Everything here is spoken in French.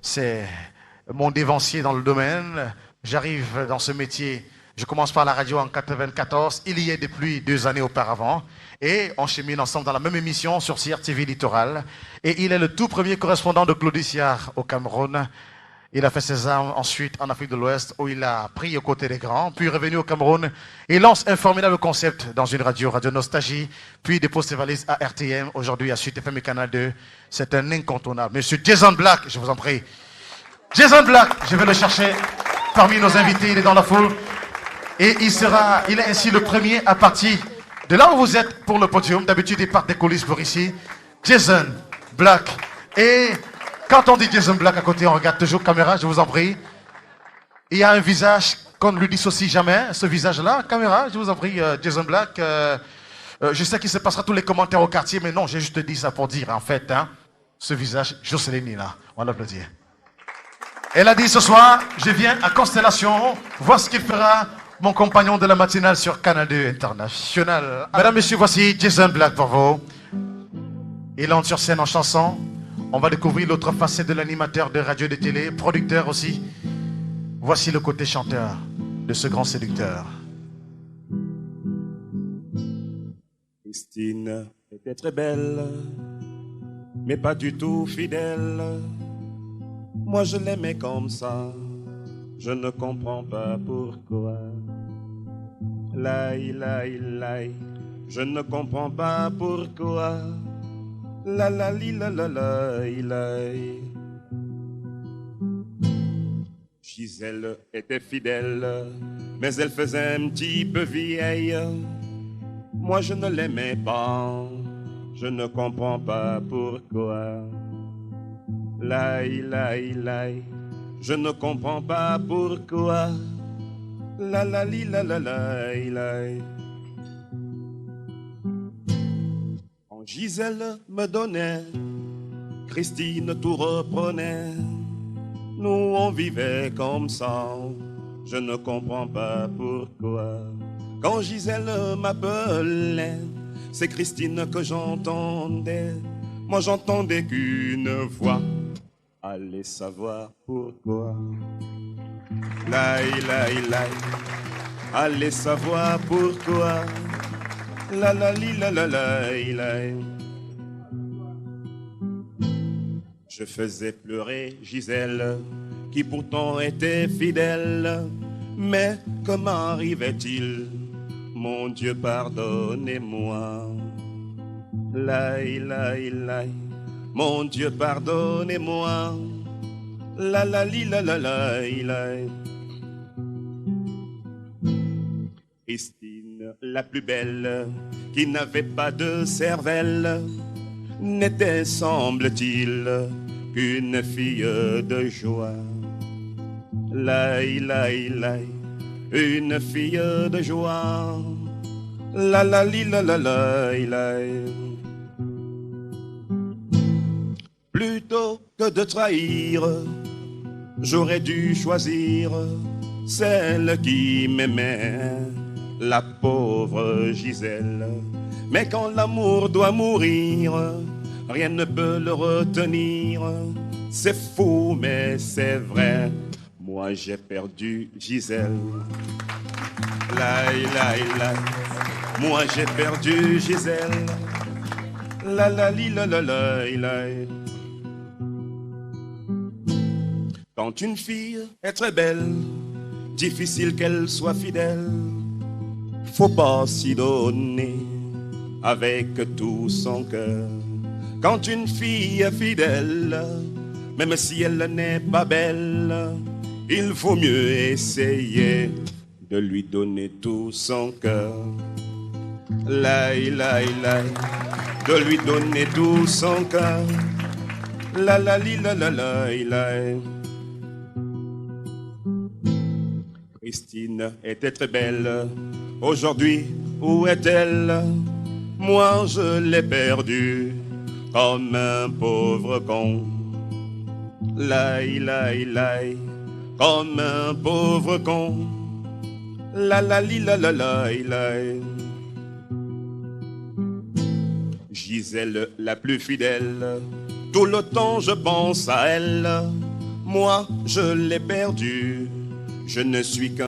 c'est mon dévancier dans le domaine. J'arrive dans ce métier, je commence par la radio en 94, il y est depuis 2 années auparavant. Et on chemine ensemble dans la même émission sur CRTV Littoral. Et il est le tout premier correspondant de Claudiciard au Cameroun. Il a fait ses armes ensuite en Afrique de l'Ouest où il a pris aux côtés des grands, puis revenu au Cameroun. Il lance un formidable concept dans une radio, Radio Nostalgie, puis dépose ses valises à RTM, aujourd'hui à Suite FM et Canal 2. C'est un incontournable. Monsieur Jason Black, je vous en prie. Jason Black, je vais le chercher parmi nos invités, il est dans la foule. Et il est ainsi le premier à partir de là où vous êtes pour le podium. D'habitude, il part des coulisses pour ici. Jason Black. Et quand on dit Jason Black à côté, on regarde toujours caméra, je vous en prie. Il y a un visage qu'on ne lui dissocie jamais, ce visage-là. Caméra, je vous en prie, Jason Black. Je sais qu'il se passera tous les commentaires au quartier, mais non, j'ai juste dit ça pour dire, en fait, hein, ce visage, Jocelyne Nina. On l'applaudit. Elle a dit ce soir, je viens à Constellation, voir ce qu'il fera mon compagnon de la matinale sur Canal 2 International. Mesdames, Messieurs, voici Jason Black pour vous. Il entre sur scène en chanson. On va découvrir l'autre facette de l'animateur de radio et de télé, producteur aussi. Voici le côté chanteur de ce grand séducteur. Christine était très belle, mais pas du tout fidèle. Moi je l'aimais comme ça, je ne comprends pas pourquoi. Laï, laï, laï, je ne comprends pas pourquoi. La la li la la laï, laï. Gisèle était fidèle, mais elle faisait un petit peu vieille. Moi je ne l'aimais pas, je ne comprends pas pourquoi. Laï, laï, laï, je ne comprends pas pourquoi. La la li la la laï, laï. Quand Gisèle me donnait, Christine tout reprenait. Nous on vivait comme ça, je ne comprends pas pourquoi. Quand Gisèle m'appelait, c'est Christine que j'entendais. Moi j'entendais qu'une voix. Allez savoir pourquoi. Laï, laï, laï. Allez savoir pourquoi. La la li la la laï, laï. Je faisais pleurer Gisèle, qui pourtant était fidèle. Mais comment arrivait-il? Mon Dieu, pardonnez-moi. Laï, laï, laï. Mon Dieu, pardonnez-moi. La la li la la laï, laï. Christine, la plus belle, qui n'avait pas de cervelle, n'était, semble-t-il, qu'une fille de joie. Laï, laï, laï, une fille de joie. La la li la la laï, laï. Plutôt que de trahir, j'aurais dû choisir celle qui m'aimait, la pauvre Gisèle. Mais quand l'amour doit mourir, rien ne peut le retenir. C'est fou, mais c'est vrai, moi j'ai perdu Gisèle. Laï, laï, laï, moi j'ai perdu Gisèle. La la li la la laï, laï. Quand une fille est très belle, difficile qu'elle soit fidèle, faut pas s'y donner avec tout son cœur. Quand une fille est fidèle, même si elle n'est pas belle, il vaut mieux essayer de lui donner tout son cœur. Laï, laï, laï, de lui donner tout son cœur. La la li la la laï, laï. Christine était très belle, aujourd'hui où est-elle? Moi je l'ai perdue comme un pauvre con. Laï, laï, laï, comme un pauvre con. La la li la la laï, laï. Gisèle la plus fidèle, tout le temps je pense à elle. moi je l'ai perdu. Je ne suis qu'un